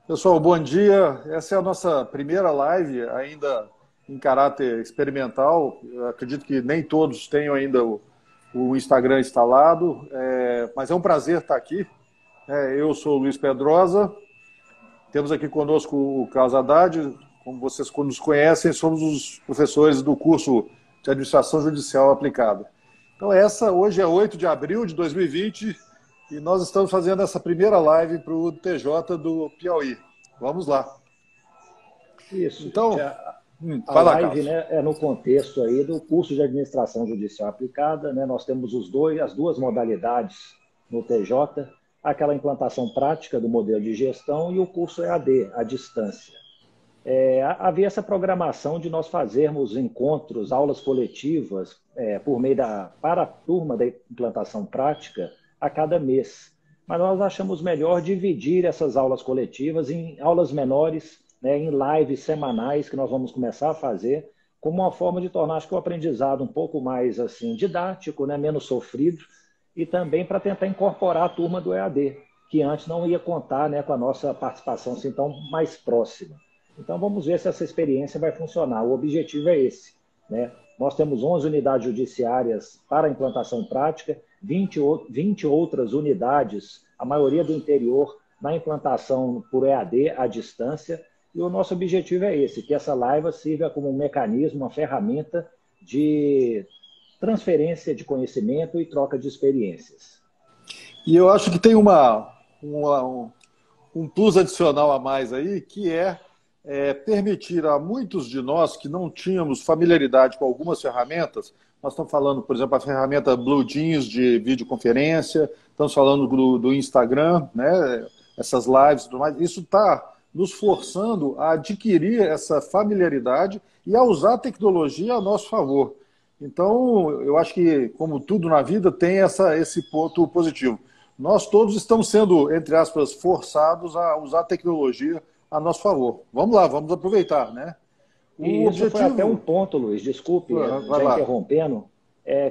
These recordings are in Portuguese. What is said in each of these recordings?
Pessoal, bom dia. Essa é a nossa primeira live, ainda em caráter experimental. Eu acredito que nem todos tenham ainda o Instagram instalado, mas é um prazer estar aqui. Eu sou o Luiz Pedrosa, temos aqui conosco o Carlos Haddad. Como vocês nos conhecem, somos os professores do curso de Administração Judicial Aplicada. Então, essa hoje é 8 de abril de 2020 e nós estamos fazendo essa primeira live para o TJ do Piauí. Vamos lá. Isso, gente. Então, A vai lá, live, Carlos. né, é no contexto aí do curso de administração judicial aplicada, né? Nós temos as duas modalidades no TJ, aquela implantação prática do modelo de gestão e o curso EAD, à distância. Havia essa programação de nós fazermos encontros, aulas coletivas, para a turma da implantação prática a cada mês. Mas nós achamos melhor dividir essas aulas coletivas em aulas menores, né, em lives semanais que nós vamos começar a fazer, como uma forma de tornar, acho que, o aprendizado um pouco mais assim didático, né, menos sofrido, e também para tentar incorporar a turma do EAD, que antes não ia contar, né, com a nossa participação assim, tão mais próxima. Então, vamos ver se essa experiência vai funcionar. O objetivo é esse, né? Nós temos 11 unidades judiciárias para implantação prática, 20 outras unidades, a maioria do interior, na implantação por EAD à distância. E o nosso objetivo é esse, que essa live sirva como um mecanismo, uma ferramenta de transferência de conhecimento e troca de experiências. E eu acho que tem um plus adicional a mais aí, que permitir a muitos de nós que não tínhamos familiaridade com algumas ferramentas. Nós estamos falando, por exemplo, a ferramenta Blue Jeans de videoconferência, estamos falando do Instagram, né? Essas lives e tudo mais. Isso está nos forçando a adquirir essa familiaridade e a usar a tecnologia a nosso favor. Então, eu acho que, como tudo na vida, tem esse ponto positivo. Nós todos estamos sendo, entre aspas, forçados a usar a tecnologia a nosso favor. Vamos lá, vamos aproveitar, né? O E isso foi até um objetivo... ponto, Luiz, desculpe, Vai já lá. interrompendo,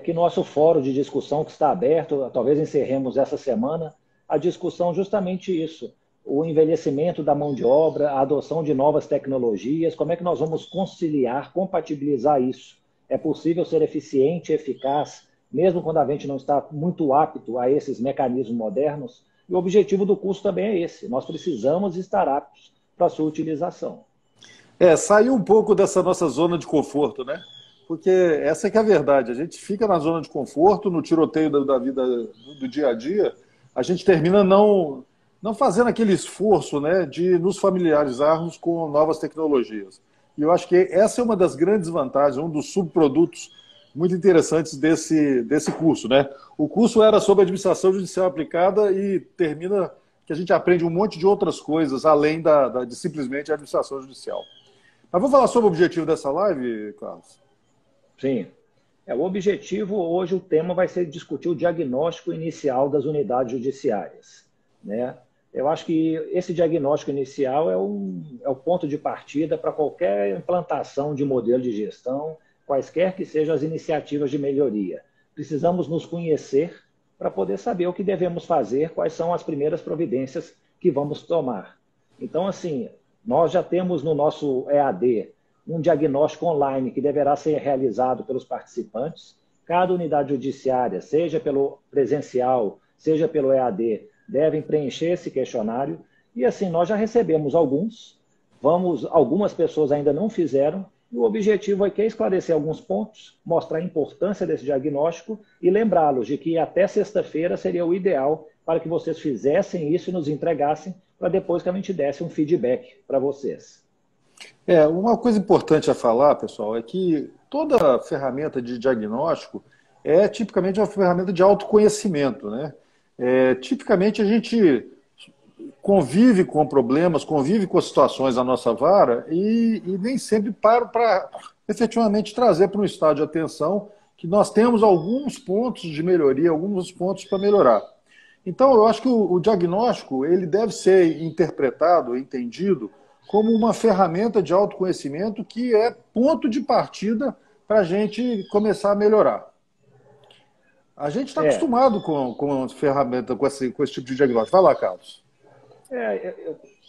que nosso fórum de discussão que está aberto, talvez encerremos essa semana, a discussão justamente isso, o envelhecimento da mão de obra, a adoção de novas tecnologias, como é que nós vamos conciliar, compatibilizar isso? É possível ser eficiente, eficaz, mesmo quando a gente não está muito apto a esses mecanismos modernos? E o objetivo do curso também é esse, nós precisamos estar aptos para a sua utilização. Sair um pouco dessa nossa zona de conforto, né? Porque essa é que é a verdade. A gente fica na zona de conforto, no tiroteio da vida do dia a dia, a gente termina não fazendo aquele esforço, né, de nos familiarizarmos com novas tecnologias. E eu acho que essa é uma das grandes vantagens, um dos subprodutos muito interessantes desse curso, né? O curso era sobre administração judicial aplicada e termina que a gente aprende um monte de outras coisas além de simplesmente a administração judicial. Mas vamos falar sobre o objetivo dessa live, Carlos? Sim. O objetivo hoje, o tema vai ser discutir o diagnóstico inicial das unidades judiciárias, né? Eu acho que esse diagnóstico inicial é o ponto de partida para qualquer implantação de modelo de gestão, quaisquer que sejam as iniciativas de melhoria. Precisamos nos conhecer para poder saber o que devemos fazer, quais são as primeiras providências que vamos tomar. Então, assim, nós já temos no nosso EAD um diagnóstico online que deverá ser realizado pelos participantes. Cada unidade judiciária, seja pelo presencial, seja pelo EAD, devem preencher esse questionário. E assim, nós já recebemos algumas pessoas ainda não fizeram, e o objetivo aqui é esclarecer alguns pontos, mostrar a importância desse diagnóstico e lembrá-los de que até sexta-feira seria o ideal para que vocês fizessem isso e nos entregassem, para depois que a gente desse um feedback para vocês. Uma coisa importante a falar, pessoal, é que toda ferramenta de diagnóstico é tipicamente uma ferramenta de autoconhecimento, né? Tipicamente a gente convive com problemas, convive com situações à nossa vara e nem sempre para efetivamente trazer para um estado de atenção que nós temos alguns pontos de melhoria, alguns pontos para melhorar. Então, eu acho que o diagnóstico ele deve ser interpretado, entendido, como uma ferramenta de autoconhecimento que é ponto de partida para a gente começar a melhorar. A gente está É, acostumado com ferramenta, com esse tipo de diagnóstico. Vai lá, Carlos.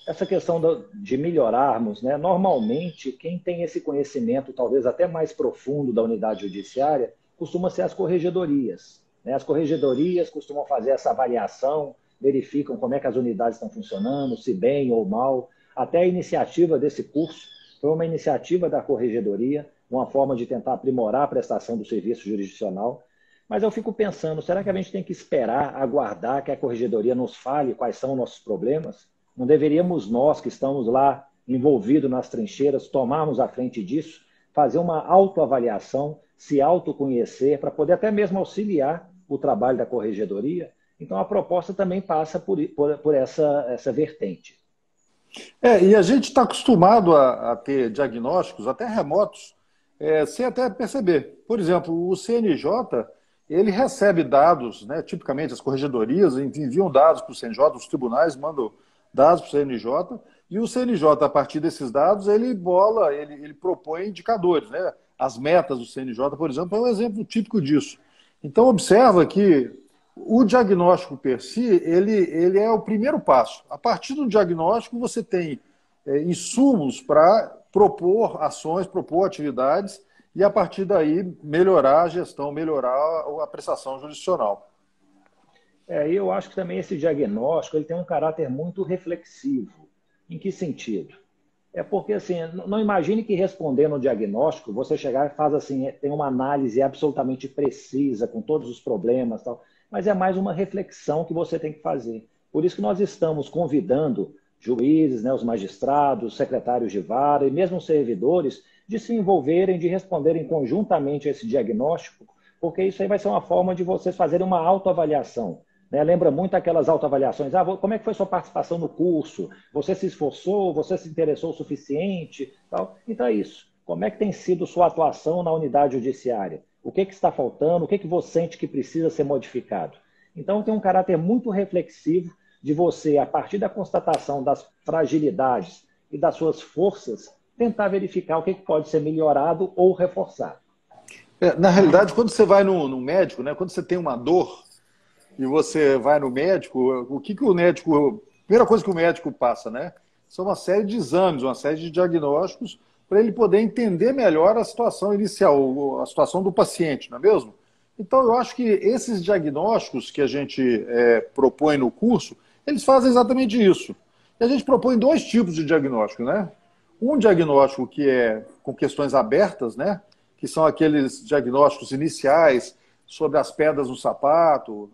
Essa questão de melhorarmos, né? Normalmente, quem tem esse conhecimento, talvez até mais profundo da unidade judiciária, costuma ser as corregedorias, né? As corregedorias costumam fazer essa avaliação, verificam como é que as unidades estão funcionando, se bem ou mal. Até a iniciativa desse curso foi uma iniciativa da corregedoria, uma forma de tentar aprimorar a prestação do serviço jurisdicional. Mas eu fico pensando, será que a gente tem que esperar, aguardar que a corregedoria nos fale quais são os nossos problemas? Não deveríamos nós, que estamos lá envolvidos nas trincheiras, tomarmos a frente disso, fazer uma autoavaliação, se autoconhecer, para poder até mesmo auxiliar o trabalho da corregedoria? Então, a proposta também passa por essa vertente. E a gente está acostumado a ter diagnósticos, até remotos, sem até perceber. Por exemplo, o CNJ, ele recebe dados, né, tipicamente as corregedorias enviam dados para o CNJ, os tribunais mandam dados para o CNJ, e o CNJ, a partir desses dados, ele propõe indicadores, né? As metas do CNJ, por exemplo, é um exemplo típico disso. Então, observa que o diagnóstico per si, ele é o primeiro passo. A partir do diagnóstico, você tem insumos para propor ações, propor atividades, e a partir daí melhorar a gestão, melhorar a prestação jurisdicional. Eu acho que também esse diagnóstico ele tem um caráter muito reflexivo. Em que sentido? É porque, assim, não imagine que respondendo o diagnóstico, você chegar e faz assim, tem uma análise absolutamente precisa, com todos os problemas e tal, mas é mais uma reflexão que você tem que fazer. Por isso que nós estamos convidando juízes, né, os magistrados, secretários de vara e mesmo os servidores de se envolverem, de responderem conjuntamente a esse diagnóstico, porque isso aí vai ser uma forma de vocês fazerem uma autoavaliação. Lembra muito aquelas autoavaliações. Como é que foi sua participação no curso? Você se esforçou? Você se interessou o suficiente? Tal. Então é isso. Como é que tem sido sua atuação na unidade judiciária? O que está faltando? O que você sente que precisa ser modificado? Então tem um caráter muito reflexivo de você, a partir da constatação das fragilidades e das suas forças, tentar verificar o que pode ser melhorado ou reforçado. Na realidade, quando você vai no médico, né, quando você tem uma dor, e você vai no médico, o que o médico... A primeira coisa que o médico passa, né? São uma série de exames, uma série de diagnósticos para ele poder entender melhor a situação inicial, a situação do paciente, não é mesmo? Então, eu acho que esses diagnósticos que a gente propõe no curso, eles fazem exatamente isso. E a gente propõe dois tipos de diagnóstico, né? Um diagnóstico que é com questões abertas, né? Que são aqueles diagnósticos iniciais, sobre as pedras no sapato,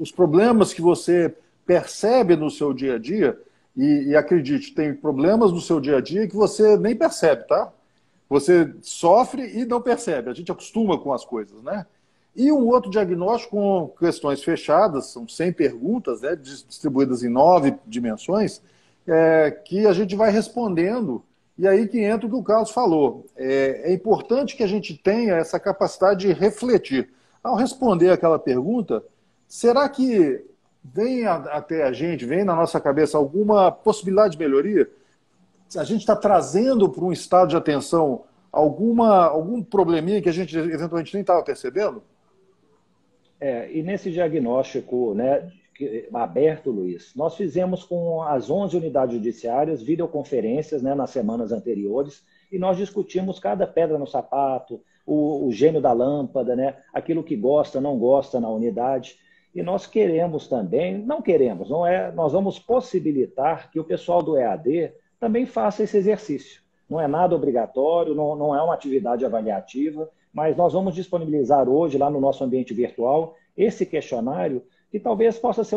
os problemas que você percebe no seu dia a dia, e acredite, tem problemas no seu dia a dia que você nem percebe, tá? Você sofre e não percebe, a gente acostuma com as coisas, né? E um outro diagnóstico com questões fechadas, são 100 perguntas, né, distribuídas em 9 dimensões, que a gente vai respondendo. E aí que entra o que o Carlos falou. É importante que a gente tenha essa capacidade de refletir. Ao responder aquela pergunta, será que vem até a gente, vem na nossa cabeça alguma possibilidade de melhoria? A gente está trazendo para um estado de atenção algum probleminha que a gente eventualmente nem estava percebendo? E nesse diagnóstico, né, aberto, Luiz, nós fizemos com as 11 unidades judiciárias videoconferências, né, nas semanas anteriores, e nós discutimos cada pedra no sapato, o gênio da lâmpada, né, aquilo que gosta, não gosta na unidade. E nós queremos também, não queremos, nós vamos possibilitar que o pessoal do EAD também faça esse exercício. Não é nada obrigatório, não é uma atividade avaliativa, mas nós vamos disponibilizar hoje, lá no nosso ambiente virtual, esse questionário que talvez possa ser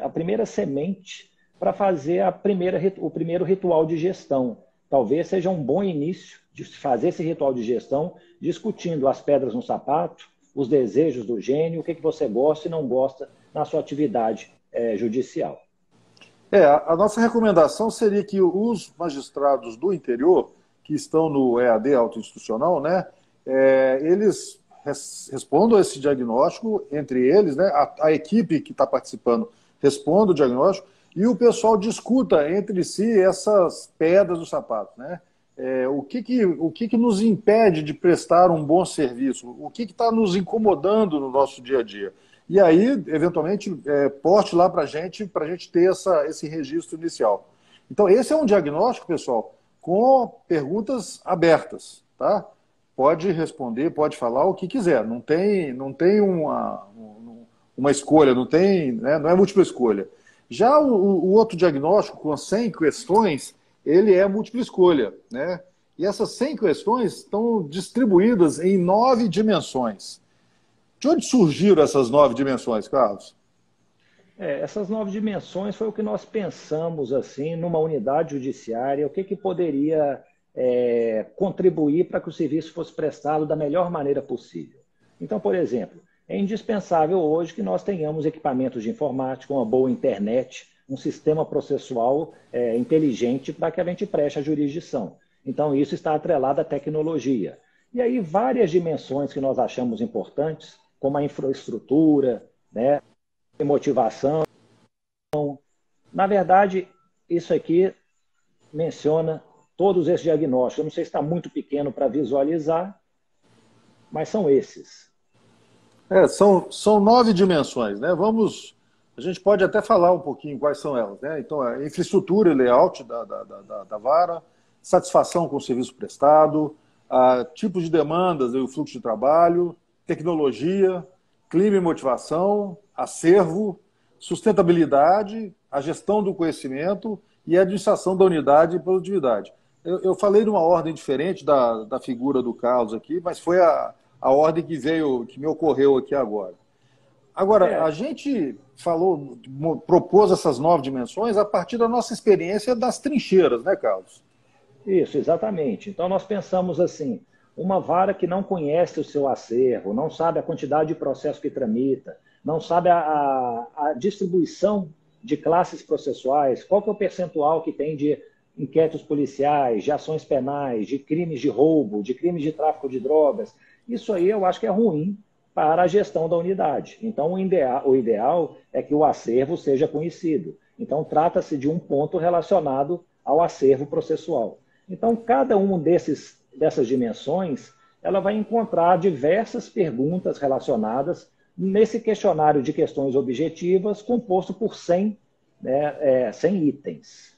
a primeira semente para fazer o primeiro ritual de gestão. Talvez seja um bom início de fazer esse ritual de gestão, discutindo as pedras no sapato, os desejos do gênio, o que você gosta e não gosta na sua atividade judicial. A nossa recomendação seria que os magistrados do interior, que estão no EAD autoinstitucional, né, eles respondam esse diagnóstico entre eles, né, a equipe que está participando responda o diagnóstico e o pessoal discuta entre si essas pedras do sapato, né? O que nos impede de prestar um bom serviço? O que está nos incomodando no nosso dia a dia? e aí, eventualmente, poste lá para a gente ter esse registro inicial. Então, esse é um diagnóstico, pessoal, com perguntas abertas, tá? Pode responder, pode falar o que quiser. Não tem uma escolha, não tem, né, não é múltipla escolha. Já o outro diagnóstico, com 100 questões, ele é múltipla escolha, né? E essas 100 questões estão distribuídas em 9 dimensões. De onde surgiram essas 9 dimensões, Carlos? Essas 9 dimensões foi o que nós pensamos assim numa unidade judiciária, o que poderia contribuir para que o serviço fosse prestado da melhor maneira possível. Então, por exemplo, é indispensável hoje que nós tenhamos equipamentos de informática, uma boa internet, um sistema processual inteligente para que a gente preste a jurisdição. Então, isso está atrelado à tecnologia. E aí, várias dimensões que nós achamos importantes, como a infraestrutura, né, motivação. Na verdade, isso aqui menciona todos esses diagnósticos. Eu não sei se está muito pequeno para visualizar, mas são esses. São 9 dimensões, né? A gente pode até falar um pouquinho quais são elas, né? Então, infraestrutura e layout da vara, satisfação com o serviço prestado, tipos de demandas e o fluxo de trabalho, tecnologia, clima e motivação, acervo, sustentabilidade, a gestão do conhecimento e a administração da unidade e produtividade. Eu falei numa ordem diferente da figura do Carlos aqui, mas foi a ordem que me ocorreu aqui agora. Agora, a gente propôs essas 9 dimensões a partir da nossa experiência das trincheiras, né, Carlos? Isso, exatamente. Então, nós pensamos assim, uma vara que não conhece o seu acervo, não sabe a quantidade de processo que tramita, não sabe a distribuição de classes processuais, qual que é o percentual que tem de inquéritos policiais, de ações penais, de crimes de roubo, de crimes de tráfico de drogas. Isso aí eu acho que é ruim para a gestão da unidade. Então, o ideal é que o acervo seja conhecido. Então, trata-se de um ponto relacionado ao acervo processual. Então, cada um dessas dimensões, ela vai encontrar diversas perguntas relacionadas nesse questionário de questões objetivas composto por 100 itens.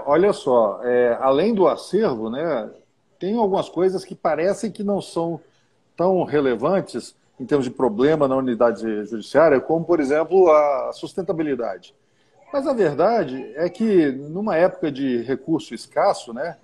Olha só, além do acervo, né, tem algumas coisas que parecem que não são tão relevantes em termos de problema na unidade judiciária, como, por exemplo, a sustentabilidade. Mas a verdade é que, numa época de recurso escasso, né,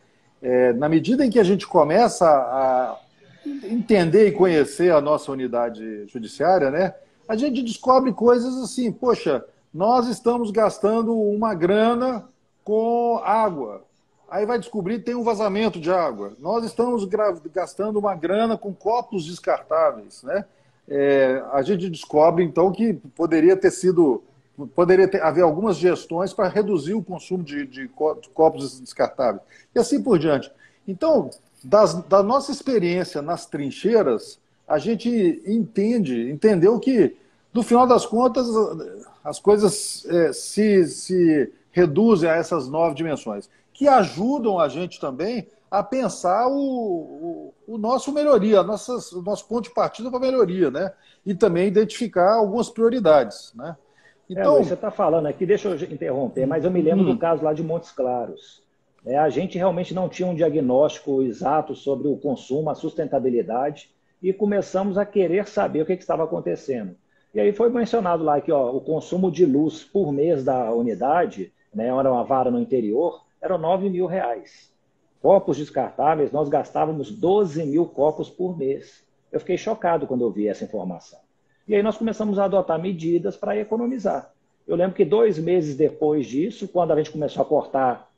na medida em que a gente começa a entender e conhecer a nossa unidade judiciária, né, a gente descobre coisas assim, poxa, nós estamos gastando uma grana com água. Aí vai descobrir que tem um vazamento de água. Nós estamos gastando uma grana com copos descartáveis, né? A gente descobre, então, que poderia haver algumas gestões para reduzir o consumo de copos descartáveis. E assim por diante. Então, da nossa experiência nas trincheiras, a gente entendeu que, no final das contas, as coisas se reduzem a essas 9 dimensões, que ajudam a gente também a pensar o nosso melhoria, o nosso ponto de partida para a melhoria, né? E também identificar algumas prioridades, né? Então, Luiz, você está falando aqui, deixa eu interromper, mas eu me lembro do caso lá de Montes Claros. A gente realmente não tinha um diagnóstico exato sobre o consumo, a sustentabilidade, e começamos a querer saber o que estava acontecendo. E aí foi mencionado lá que o consumo de luz por mês da unidade, né, era uma vara no interior, eram R$ 9.000. Copos descartáveis, nós gastávamos 12 mil copos por mês. Eu fiquei chocado quando eu vi essa informação. E aí nós começamos a adotar medidas para economizar. Eu lembro que 2 meses depois disso, quando a gente começou a cortar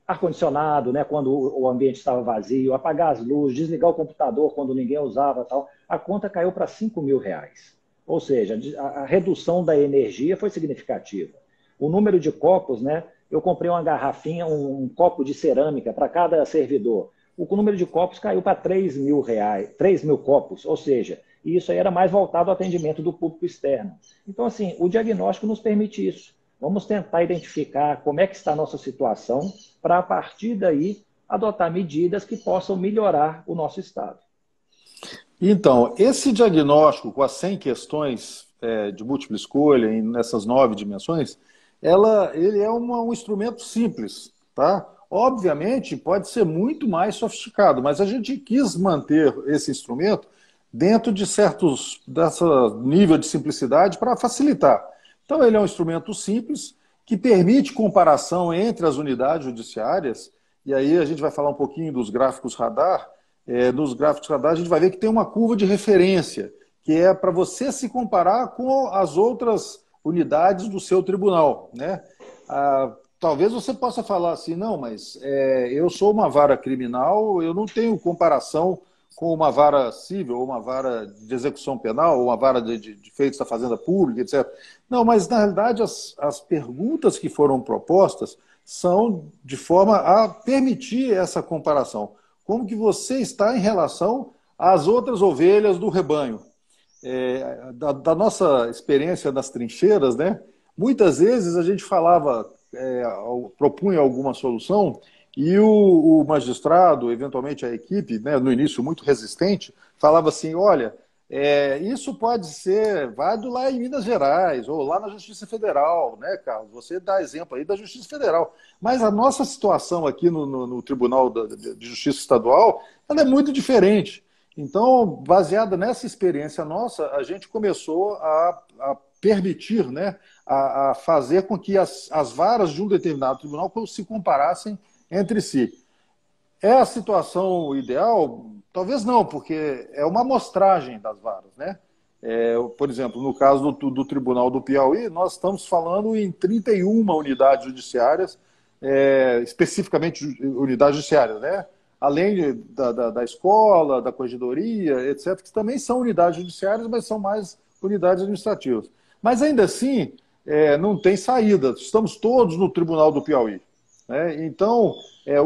ar-condicionado, né, quando o ambiente estava vazio, apagar as luzes, desligar o computador quando ninguém usava, tal, a conta caiu para R$ 5.000. Ou seja, a redução da energia foi significativa. O número de copos, né, eu comprei uma garrafinha, um copo de cerâmica para cada servidor. O número de copos caiu para R$ 3.000 copos, ou seja, isso aí era mais voltado ao atendimento do público externo. Então, assim, o diagnóstico nos permite isso. Vamos tentar identificar como é que está a nossa situação para, a partir daí, adotar medidas que possam melhorar o nosso estado. Então, esse diagnóstico com as 100 questões de múltipla escolha nessas 9 dimensões, ele é um instrumento simples, tá? Obviamente, pode ser muito mais sofisticado, mas a gente quis manter esse instrumento dentro de certos dessa nível de simplicidade para facilitar. Então, ele é um instrumento simples que permite comparação entre as unidades judiciárias, e aí a gente vai falar um pouquinho dos gráficos radar. Nos gráficos radar, a gente vai ver que tem uma curva de referência, que é para você se comparar com as outras unidades do seu tribunal, né? Talvez você possa falar assim, não, mas eu sou uma vara criminal, eu não tenho comparação com uma vara civil, ou uma vara de execução penal, ou uma vara de feitos da fazenda pública, etc. Não, mas na realidade as perguntas que foram propostas são de forma a permitir essa comparação. Como que você está em relação às outras ovelhas do rebanho? Da nossa experiência nas trincheiras, né? Muitas vezes a gente falava, propunha alguma solução e o magistrado, eventualmente a equipe, né, no início muito resistente, falava assim, olha, isso pode ser válido lá em Minas Gerais ou lá na Justiça Federal, né, Carlos? Você dá exemplo aí da Justiça Federal. Mas a nossa situação aqui no Tribunal de Justiça Estadual, ela é muito diferente. Então, baseada nessa experiência nossa, a gente começou a permitir, né, a fazer com que as varas de um determinado tribunal se comparassem entre si. É a situação ideal? Talvez não, porque é uma amostragem das varas, né? Por exemplo, no caso do Tribunal do Piauí, nós estamos falando em 31 unidades judiciárias, especificamente unidades judiciárias, né? Além da escola, da corregedoria, etc., que também são unidades judiciárias, mas são mais unidades administrativas. Mas ainda assim, não tem saída. Estamos todos no Tribunal do Piauí, né? Então,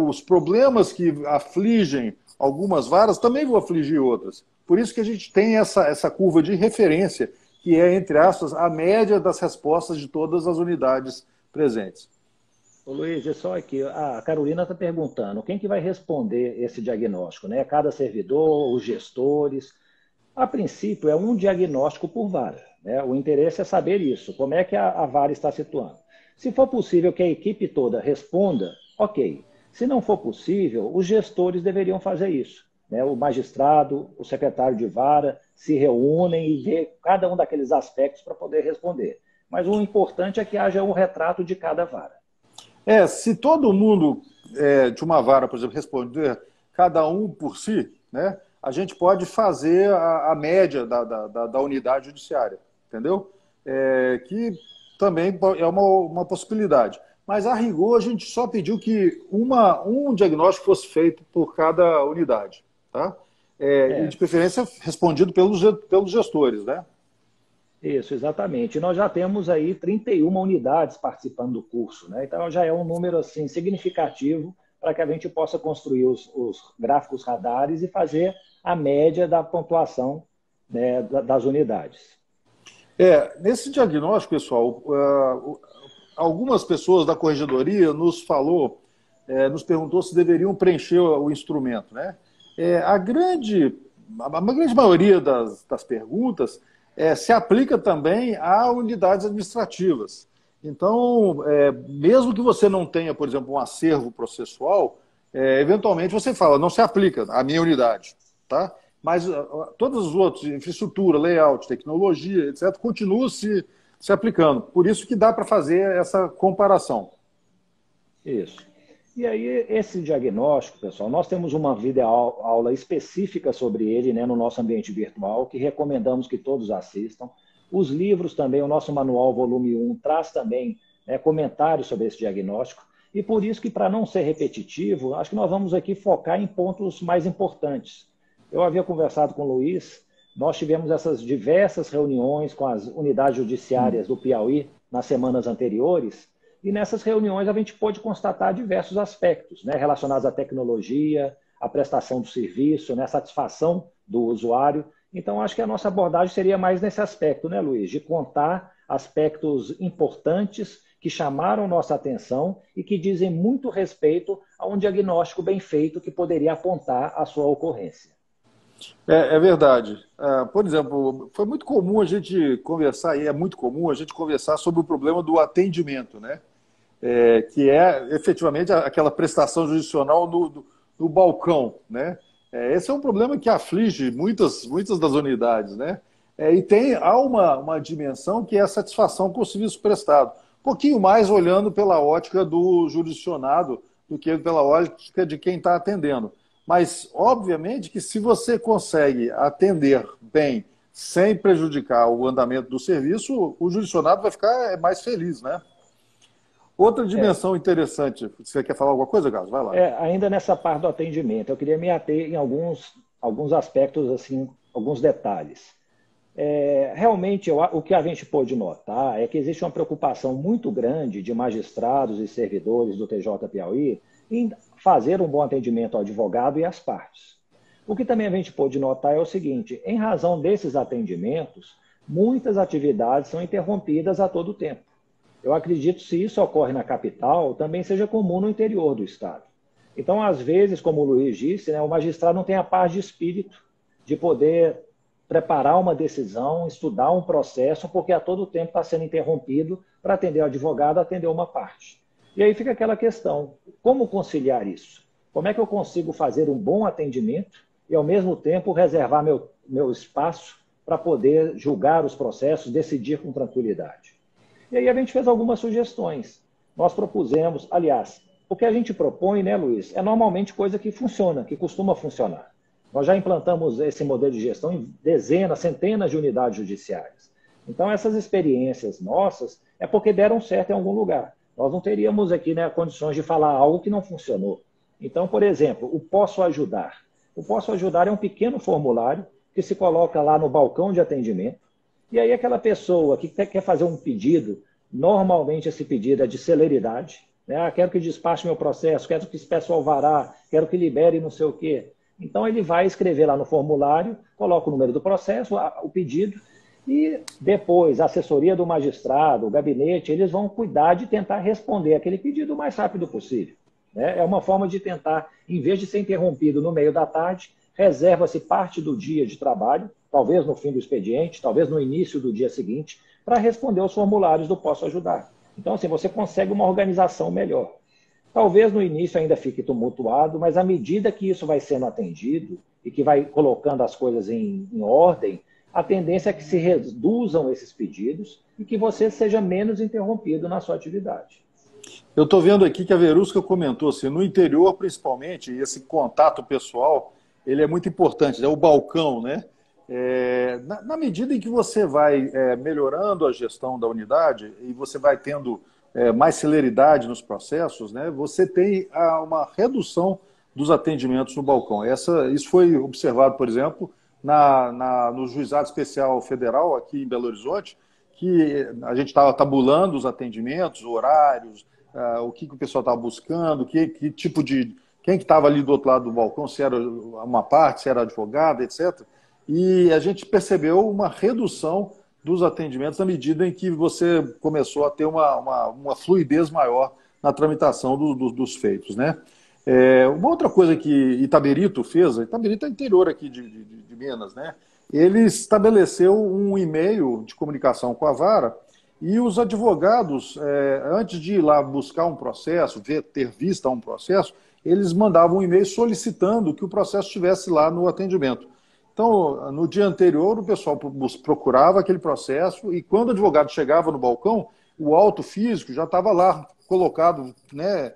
os problemas que afligem algumas varas também vão afligir outras. Por isso que a gente tem essa curva de referência, que é, entre aspas, a média das respostas de todas as unidades presentes. Ô Luiz, é só aqui, a Carolina está perguntando, quem que vai responder esse diagnóstico, né? Cada servidor, os gestores. A princípio, é um diagnóstico por vara, né? O interesse é saber isso, como é que a vara está situando. Se for possível que a equipe toda responda, ok. Se não for possível, os gestores deveriam fazer isso, né? O magistrado, o secretário de vara se reúnem e vê cada um daqueles aspectos para poder responder. Mas o importante é que haja um retrato de cada vara. Se todo mundo de uma vara, por exemplo, responder cada um por si, né, a gente pode fazer a média da unidade judiciária, entendeu? Que também é uma possibilidade. Mas, a rigor, a gente só pediu que um diagnóstico fosse feito por cada unidade, tá? E, de preferência, respondido pelos gestores, né? Isso, exatamente. Nós já temos aí 31 unidades participando do curso, né? Então já é um número assim significativo para que a gente possa construir os gráficos radares e fazer a média da pontuação, né, das unidades. Nesse diagnóstico, pessoal, algumas pessoas da corregedoria nos perguntou se deveriam preencher o instrumento, né? A grande maioria das perguntas se aplica também a unidades administrativas. Então, mesmo que você não tenha, por exemplo, um acervo processual, eventualmente você fala, não se aplica à minha unidade, tá? Mas todos os outros, infraestrutura, layout, tecnologia, etc., continuam se aplicando. Por isso que dá para fazer essa comparação. Isso. E aí, esse diagnóstico, pessoal, nós temos uma videoaula específica sobre ele, né, no nosso ambiente virtual, que recomendamos que todos assistam. Os livros também, o nosso manual volume 1 traz também, né, comentários sobre esse diagnóstico. E por isso que, para não ser repetitivo, acho que nós vamos aqui focar em pontos mais importantes. Eu havia conversado com o Luiz, nós tivemos essas diversas reuniões com as unidades judiciárias do Piauí nas semanas anteriores, e nessas reuniões a gente pôde constatar diversos aspectos, né, relacionados à tecnologia, à prestação do serviço, né, à satisfação do usuário. Então, acho que a nossa abordagem seria mais nesse aspecto, né, Luiz? De contar aspectos importantes que chamaram nossa atenção e que dizem muito respeito a um diagnóstico bem feito que poderia apontar a sua ocorrência. É verdade. Por exemplo, foi muito comum a gente conversar, e é muito comum a gente conversar sobre o problema do atendimento, né? Que é efetivamente aquela prestação jurisdicional no balcão, né? Esse é um problema que aflige muitas das unidades, né? Há uma dimensão que é a satisfação com o serviço prestado. Um pouquinho mais olhando pela ótica do jurisdicionado do que pela ótica de quem está atendendo. Mas, obviamente, que se você consegue atender bem, sem prejudicar o andamento do serviço, o jurisdicionado vai ficar mais feliz, né? Outra É, dimensão interessante. Você quer falar alguma coisa, Carlos? Vai lá. ainda nessa parte do atendimento, eu queria me ater em alguns aspectos, assim, alguns detalhes. Realmente, o que a gente pôde notar é que existe uma preocupação muito grande de magistrados e servidores do TJ Piauí em fazer um bom atendimento ao advogado e às partes. O que também a gente pôde notar é o seguinte: em razão desses atendimentos, muitas atividades são interrompidas a todo tempo. Eu acredito que se isso ocorre na capital, também seja comum no interior do estado. Então, às vezes, como o Luiz disse, né, o magistrado não tem a paz de espírito de poder preparar uma decisão, estudar um processo, porque a todo tempo está sendo interrompido para atender o advogado, atender uma parte. E aí fica aquela questão: como conciliar isso? Como é que eu consigo fazer um bom atendimento e, ao mesmo tempo, reservar meu espaço para poder julgar os processos, decidir com tranquilidade? E aí a gente fez algumas sugestões. Nós propusemos, aliás, o que a gente propõe, né, Luiz, é normalmente coisa que funciona, que costuma funcionar. Nós já implantamos esse modelo de gestão em dezenas, centenas de unidades judiciárias. Então, essas experiências nossas é porque deram certo em algum lugar. Nós não teríamos aqui, né, condições de falar algo que não funcionou. Então, por exemplo, o Posso Ajudar. O Posso Ajudar é um pequeno formulário que se coloca lá no balcão de atendimento. E aí aquela pessoa que quer fazer um pedido, normalmente esse pedido é de celeridade, né? Quero que despache meu processo, quero que peça o alvará, quero que libere não sei o quê. Então ele vai escrever lá no formulário, coloca o número do processo, o pedido, e depois a assessoria do magistrado, o gabinete, eles vão cuidar de tentar responder aquele pedido o mais rápido possível, né? É uma forma de tentar, em vez de ser interrompido no meio da tarde, reserva-se parte do dia de trabalho, talvez no fim do expediente, talvez no início do dia seguinte, para responder aos formulários do Posso Ajudar. Então, assim, você consegue uma organização melhor. Talvez no início ainda fique tumultuado, mas à medida que isso vai sendo atendido e que vai colocando as coisas em ordem, a tendência é que se reduzam esses pedidos e que você seja menos interrompido na sua atividade. Eu estou vendo aqui que a Verusca comentou assim, no interior, principalmente, esse contato pessoal, ele é muito importante, é o balcão, né? Na medida em que você vai melhorando a gestão da unidade e você vai tendo mais celeridade nos processos, né? Você tem uma redução dos atendimentos no balcão. Isso foi observado, por exemplo, no Juizado Especial Federal aqui em Belo Horizonte, que a gente estava tabulando os atendimentos, horários, o que o pessoal estava buscando, que tipo de... Quem que estava ali do outro lado do balcão, se era uma parte, se era advogado, etc. E a gente percebeu uma redução dos atendimentos à medida em que você começou a ter uma fluidez maior na tramitação dos feitos, né? Uma outra coisa que Itaberito fez, Itaberito é interior aqui de Minas, né? Ele estabeleceu um e-mail de comunicação com a vara e os advogados, antes de ir lá buscar um processo, ter vista um processo, eles mandavam um e-mail solicitando que o processo estivesse lá no atendimento. Então, no dia anterior, o pessoal procurava aquele processo e quando o advogado chegava no balcão, o auto físico já estava lá colocado, né,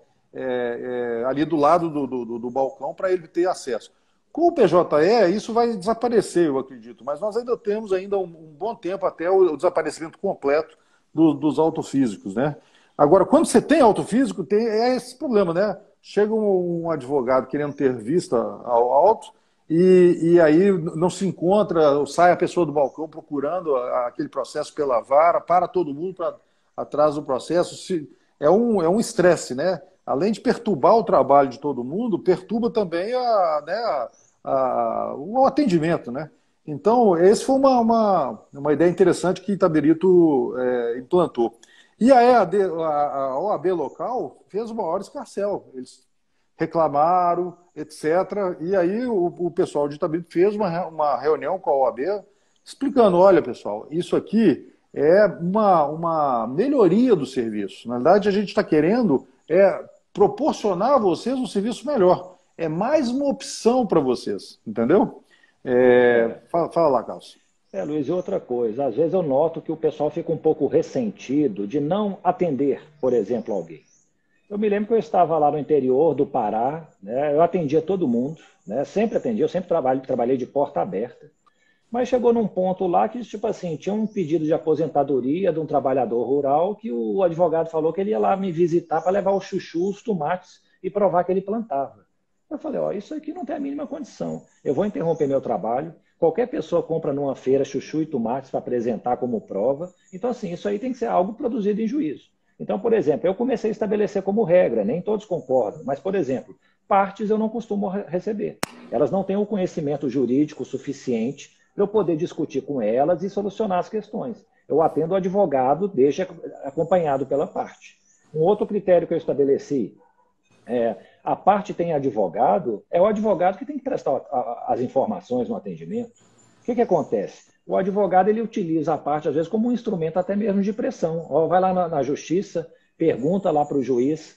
ali do lado do balcão para ele ter acesso. Com o PJE, isso vai desaparecer, eu acredito, mas nós ainda temos um bom tempo até o desaparecimento completo dos autos físicos, né? Agora, quando você tem auto físico, tem esse problema, né? Chega um advogado querendo ter vista ao auto e aí não se encontra, sai a pessoa do balcão procurando aquele processo pela vara, para todo mundo atrás do processo. É um estresse, né? Além de perturbar o trabalho de todo mundo, perturba também o atendimento, né? Então, essa foi uma ideia interessante que Itaberito implantou. E a OAB local fez o maior escarcéu. Eles reclamaram, etc. E aí o pessoal de Itabirito fez uma reunião com a OAB explicando, olha, pessoal, isso aqui é uma melhoria do serviço. Na verdade, a gente está querendo proporcionar a vocês um serviço melhor. É mais uma opção para vocês, entendeu? Fala lá, Carlos. Luiz, e outra coisa, às vezes eu noto que o pessoal fica um pouco ressentido de não atender, por exemplo, alguém. Eu me lembro que eu estava lá no interior do Pará, né, eu atendia todo mundo, né, sempre atendia, eu sempre trabalhei de porta aberta, mas chegou num ponto lá que, tipo assim, tinha um pedido de aposentadoria de um trabalhador rural que o advogado falou que ele ia lá me visitar para levar o chuchu, os tomates e provar que ele plantava. Eu falei, ó, isso aqui não tem a mínima condição, eu vou interromper meu trabalho. Qualquer pessoa compra numa feira chuchu e tomates para apresentar como prova. Então, assim, isso aí tem que ser algo produzido em juízo. Então, por exemplo, eu comecei a estabelecer como regra, nem todos concordam, mas, por exemplo, partes eu não costumo receber. Elas não têm o conhecimento jurídico suficiente para eu poder discutir com elas e solucionar as questões. Eu atendo o advogado, deixa acompanhado pela parte. Um outro critério que eu estabeleci a parte tem advogado, é o advogado que tem que prestar as informações no atendimento. O que acontece? O advogado ele utiliza a parte, às vezes, como um instrumento até mesmo de pressão. Vai lá na justiça, pergunta lá para o juiz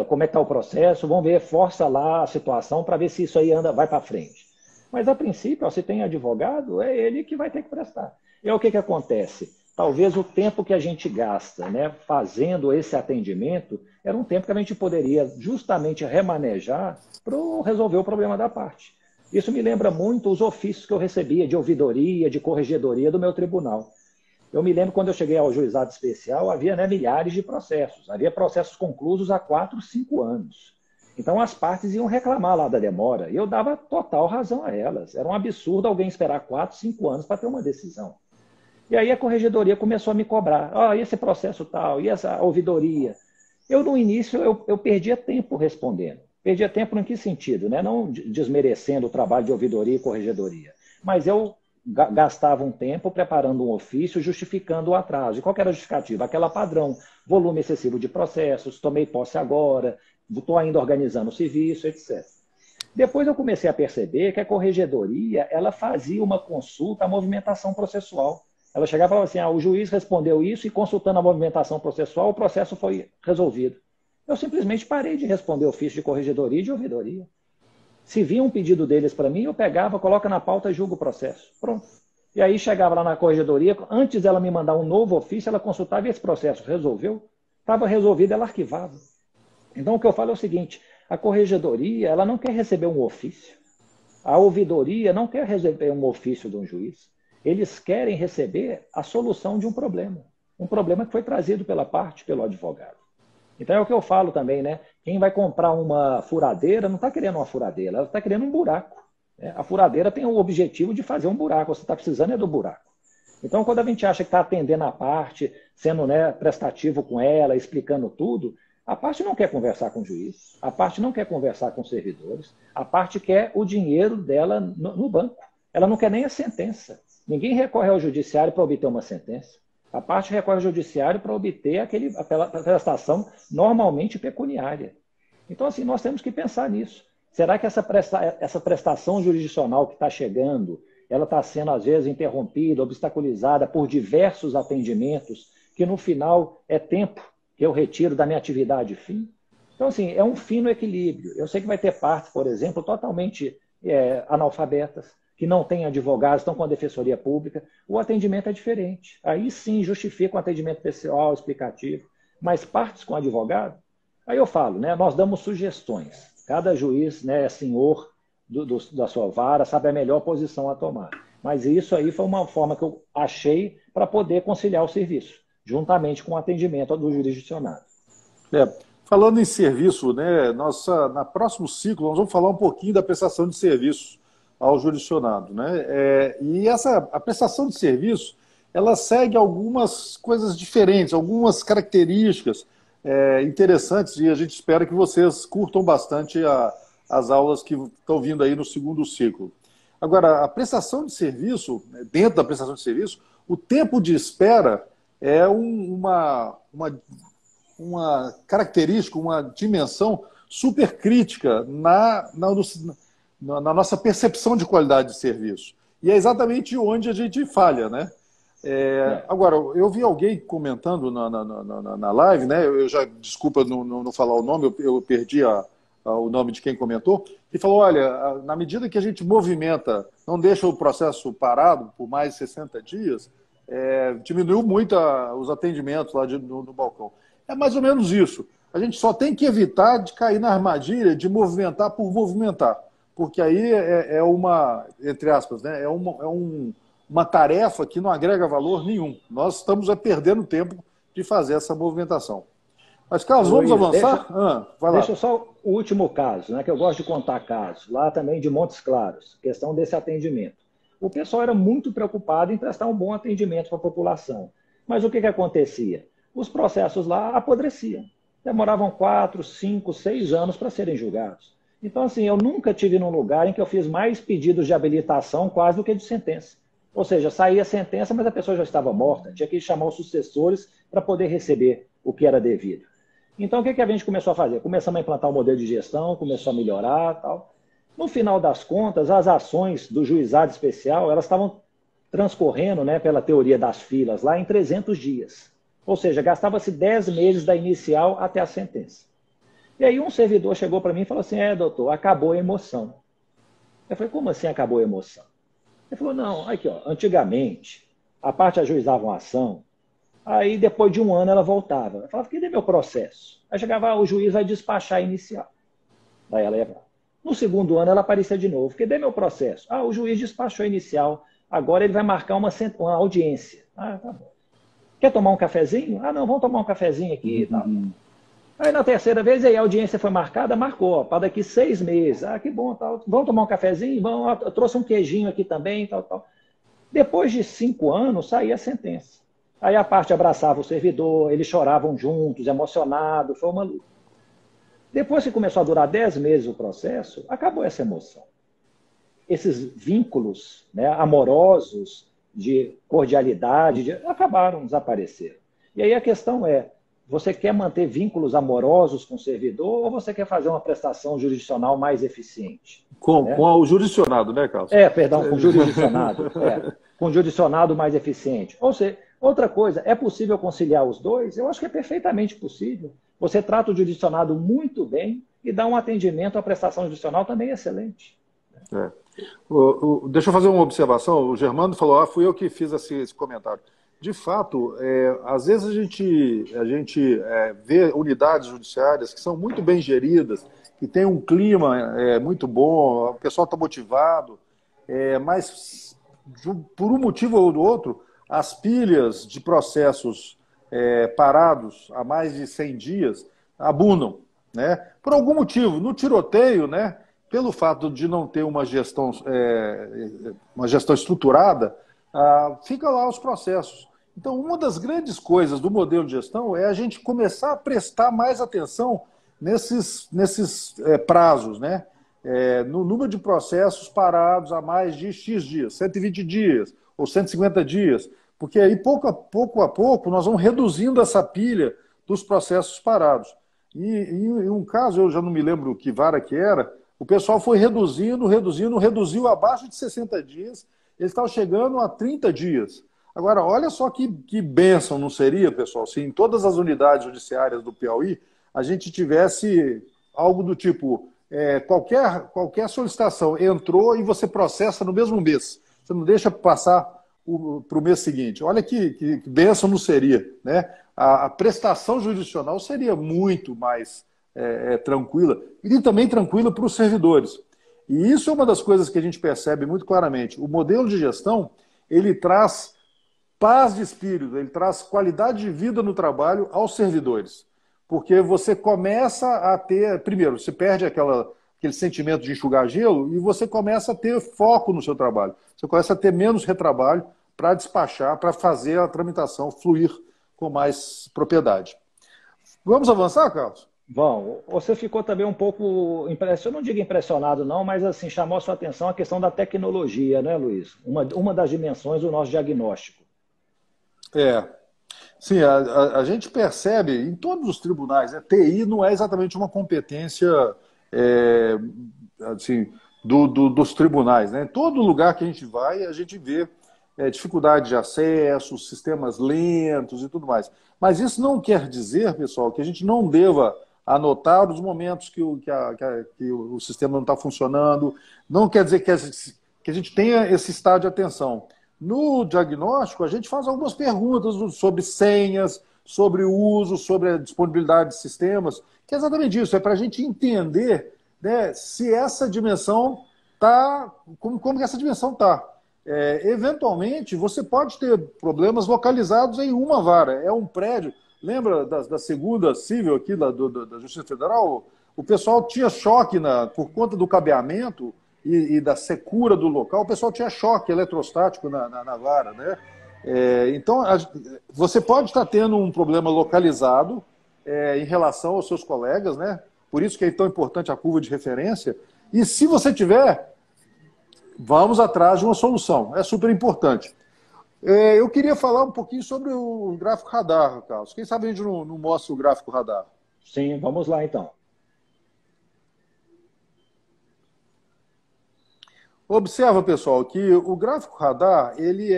como é que está o processo, vamos ver, força lá a situação para ver se isso aí vai para frente. Mas, a princípio, se tem advogado, é ele que vai ter que prestar. E o que acontece? Talvez o tempo que a gente gasta, né, fazendo esse atendimento era um tempo que a gente poderia justamente remanejar para resolver o problema da parte. Isso me lembra muito os ofícios que eu recebia de ouvidoria, de corregedoria do meu tribunal. Eu me lembro quando eu cheguei ao juizado especial, havia milhares de processos. Havia processos conclusos há 4, 5 anos. Então as partes iam reclamar lá da demora e eu dava total razão a elas. Era um absurdo alguém esperar 4, 5 anos para ter uma decisão. E aí a corregedoria começou a me cobrar. Esse processo tal, e essa ouvidoria. Eu, no início, eu perdia tempo respondendo. Perdia tempo em que sentido? Né? Não desmerecendo o trabalho de ouvidoria e corregedoria. Mas eu gastava um tempo preparando um ofício, justificando o atraso. E qual que era a justificativa? Aquela padrão. Volume excessivo de processos, tomei posse agora, estou ainda organizando o serviço, etc. Depois eu comecei a perceber que a corregedoria ela fazia uma consulta à movimentação processual. Ela chegava e falava assim, o juiz respondeu isso e consultando a movimentação processual, o processo foi resolvido. Eu simplesmente parei de responder ofício de corregedoria e de ouvidoria. Se vinha um pedido deles para mim, eu pegava, coloca na pauta e julgo o processo. Pronto. E aí chegava lá na corregedoria, antes dela me mandar um novo ofício, ela consultava e esse processo resolveu. Estava resolvido, ela arquivava. Então o que eu falo é o seguinte, a corregedoria ela não quer receber um ofício. A ouvidoria não quer receber um ofício de um juiz. Eles querem receber a solução de um problema que foi trazido pela parte, pelo advogado. Então é o que eu falo também, né? Quem vai comprar uma furadeira não está querendo uma furadeira, ela está querendo um buraco. Né? A furadeira tem o objetivo de fazer um buraco, você está precisando do buraco. Então quando a gente acha que está atendendo a parte, sendo prestativo com ela, explicando tudo, a parte não quer conversar com o juiz, a parte não quer conversar com os servidores, a parte quer o dinheiro dela no banco. Ela não quer nem a sentença. Ninguém recorre ao judiciário para obter uma sentença. A parte recorre ao judiciário para obter aquela prestação normalmente pecuniária. Então, assim, nós temos que pensar nisso. Será que essa prestação jurisdicional que está chegando, ela está sendo, às vezes, interrompida, obstaculizada por diversos atendimentos, que no final é tempo que eu retiro da minha atividade fim? Então, assim, é um fino equilíbrio. Eu sei que vai ter partes, por exemplo, totalmente analfabetas, que não têm advogados, estão com a defensoria pública, o atendimento é diferente. Aí sim justifica um atendimento pessoal, explicativo, mas partes com advogado, aí eu falo, né, nós damos sugestões. Cada juiz é senhor da sua vara, sabe a melhor posição a tomar. Mas isso aí foi uma forma que eu achei para poder conciliar o serviço, juntamente com o atendimento do jurisdicionado. Falando em serviço, né, na próximo ciclo nós vamos falar um pouquinho da prestação de serviço ao jurisdicionado, né? E a prestação de serviço, ela segue algumas coisas diferentes, algumas características interessantes, e a gente espera que vocês curtam bastante as aulas que estão vindo aí no segundo ciclo. Agora, a prestação de serviço, dentro da prestação de serviço, o tempo de espera é uma característica, uma dimensão super crítica na nossa percepção de qualidade de serviço. E é exatamente onde a gente falha, né? Agora, eu vi alguém comentando na live, né? Eu já, desculpa não falar o nome, eu perdi o nome de quem comentou, que falou, olha, na medida que a gente movimenta, não deixa o processo parado por mais de 60 dias, diminuiu muito os atendimentos lá no balcão. É mais ou menos isso. A gente só tem que evitar de cair na armadilha de movimentar por movimentar, porque aí é uma, entre aspas, né, uma tarefa que não agrega valor nenhum. Nós estamos perdendo tempo de fazer essa movimentação. Mas, Carlos, vamos avançar? Vai lá. Deixa só o último caso, né, que eu gosto de contar casos, lá também de Montes Claros, questão desse atendimento. O pessoal era muito preocupado em prestar um bom atendimento para a população. Mas o que acontecia? Os processos lá apodreciam. Demoravam 4, 5, 6 anos para serem julgados. Então, assim, eu nunca tive num lugar em que eu fiz mais pedidos de habilitação quase do que de sentença. Ou seja, saía a sentença, mas a pessoa já estava morta. Tinha que chamar os sucessores para poder receber o que era devido. Então, o que a gente começou a fazer? Começamos a implantar um modelo de gestão, começou a melhorar e tal. No final das contas, as ações do juizado especial, elas estavam transcorrendo, né, pela teoria das filas, lá em 300 dias. Ou seja, gastava-se 10 meses da inicial até a sentença. E aí um servidor chegou para mim e falou assim, doutor, acabou a emoção. Eu falei, como assim acabou a emoção? Ele falou, não, aqui, ó, antigamente, a parte ajuizava uma ação, aí depois de um ano ela voltava. Eu falava, cadê meu processo? Aí chegava, o juiz vai despachar a inicial. Daí ela ia lá. No segundo ano ela aparecia de novo, cadê meu processo? O juiz despachou a inicial, agora ele vai marcar uma audiência. Tá bom. Quer tomar um cafezinho? Não, vamos tomar um cafezinho aqui e tal. Aí na terceira vez, aí a audiência foi marcada, marcou, para daqui 6 meses. Que bom, tal. Vamos tomar um cafezinho? Vamos, eu trouxe um queijinho aqui também, tal. Depois de 5 anos, saía a sentença. Aí a parte abraçava o servidor, eles choravam juntos, emocionados, foi uma luta. Depois que começou a durar 10 meses o processo, acabou essa emoção. Esses vínculos, né, amorosos, de cordialidade, acabaram, desapareceram. E aí a questão é, você quer manter vínculos amorosos com o servidor ou você quer fazer uma prestação jurisdicional mais eficiente? Com o jurisdicionado, né, Carlos? Perdão, com o jurisdicionado. Com o jurisdicionado mais eficiente. Ou seja, outra coisa, é possível conciliar os dois? Eu acho que é perfeitamente possível. Você trata o jurisdicionado muito bem e dá um atendimento à prestação jurisdicional também excelente. Deixa eu fazer uma observação. O Germano falou, fui eu que fiz esse comentário. De fato, às vezes a gente vê unidades judiciárias que são muito bem geridas, que tem um clima muito bom, o pessoal está motivado, mas por um motivo ou do outro, as pilhas de processos parados há mais de 100 dias abundam, né? Por algum motivo, no tiroteio, né? Pelo fato de não ter uma gestão estruturada, fica lá os processos. Então, uma das grandes coisas do modelo de gestão é a gente começar a prestar mais atenção nesses prazos, né? No número de processos parados há mais de X dias, 120 dias ou 150 dias, porque aí, pouco a pouco, nós vamos reduzindo essa pilha dos processos parados. E em um caso, eu já não me lembro que vara que era, o pessoal foi reduziu abaixo de 60 dias, eles estavam chegando a 30 dias. Agora, olha só que bênção não seria, pessoal, se em todas as unidades judiciárias do Piauí a gente tivesse algo do tipo, qualquer solicitação entrou e você processa no mesmo mês. Você não deixa passar para o mês seguinte. Olha que bênção não seria, né? A prestação jurisdicional seria muito mais tranquila e também tranquila para os servidores. E isso é uma das coisas que a gente percebe muito claramente. O modelo de gestão, ele traz paz de espírito, ele traz qualidade de vida no trabalho aos servidores. Porque você começa a ter... Primeiro, você perde aquele sentimento de enxugar gelo e você começa a ter foco no seu trabalho. Você começa a ter menos retrabalho para despachar, para fazer a tramitação fluir com mais propriedade. Vamos avançar, Carlos? Bom, você ficou também um pouco impressionado, eu não digo impressionado não, mas assim, chamou a sua atenção a questão da tecnologia, né, Luiz? Uma das dimensões do nosso diagnóstico. Sim, a gente percebe em todos os tribunais, né? TI não é exatamente uma competência é, assim, dos tribunais, né? Em todo lugar que a gente vai, a gente vê dificuldade de acesso, sistemas lentos e tudo mais. Mas isso não quer dizer, pessoal, que a gente não deva anotar os momentos que o sistema não está funcionando, não quer dizer que a gente tenha esse estado de atenção. No diagnóstico, a gente faz algumas perguntas sobre senhas, sobre o uso, sobre a disponibilidade de sistemas, que é exatamente isso, é para a gente entender, né, se essa dimensão está, como que essa dimensão está. Eventualmente, você pode ter problemas localizados em uma vara. É um prédio. Lembra da segunda civil aqui da Justiça Federal? O pessoal tinha choque por conta do cabeamento e da secura do local, o pessoal tinha choque eletrostático na vara, né? Então, você pode estar tendo um problema localizado em relação aos seus colegas, né? Por isso que é tão importante a curva de referência. E se você tiver, vamos atrás de uma solução. É super importante. Eu queria falar um pouquinho sobre o gráfico radar, Carlos. Quem sabe a gente não mostra o gráfico radar? Sim, vamos lá então. Observa, pessoal, que o gráfico radar, ele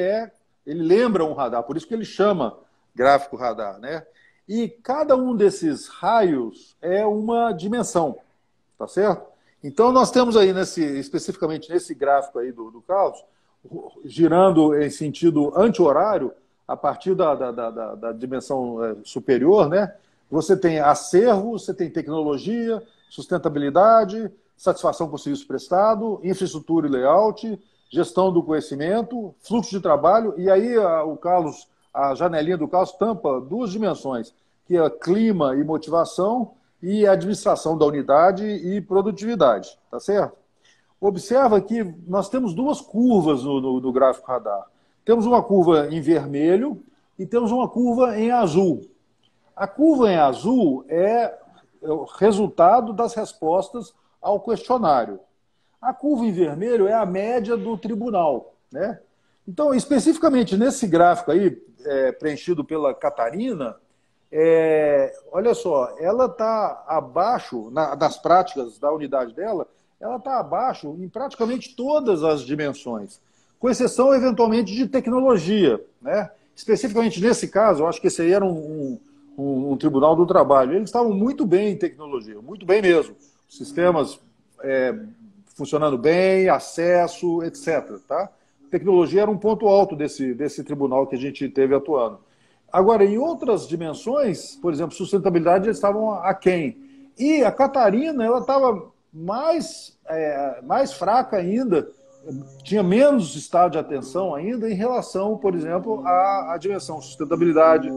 lembra um radar, por isso que ele chama gráfico radar, né? E cada um desses raios é uma dimensão, tá certo? Então nós temos aí, especificamente nesse gráfico aí do Carlos, girando em sentido anti-horário, a partir da dimensão superior, né? Você tem acervo, você tem tecnologia, sustentabilidade, satisfação com o serviço prestado, infraestrutura e layout, gestão do conhecimento, fluxo de trabalho, e aí a janelinha do Carlos tampa duas dimensões, que é clima e motivação, e administração da unidade e produtividade, tá certo? Observa que nós temos duas curvas no gráfico radar. Temos uma curva em vermelho e temos uma curva em azul. A curva em azul é o resultado das respostas ao questionário. A curva em vermelho é a média do tribunal, né? Então, especificamente nesse gráfico aí, preenchido pela Catarina, olha só, ela está abaixo, das práticas da unidade dela, ela está abaixo em praticamente todas as dimensões, com exceção, eventualmente, de tecnologia, né? Especificamente nesse caso, eu acho que esse aí era um tribunal do trabalho. Eles estavam muito bem em tecnologia, muito bem mesmo. Sistemas funcionando bem, acesso, etc. Tá? Tecnologia era um ponto alto desse tribunal que a gente teve atuando. Agora, em outras dimensões, por exemplo, sustentabilidade, eles estavam aquém. E a Catarina, ela estava mais fraca ainda, tinha menos estado de atenção ainda em relação, por exemplo, à dimensão sustentabilidade.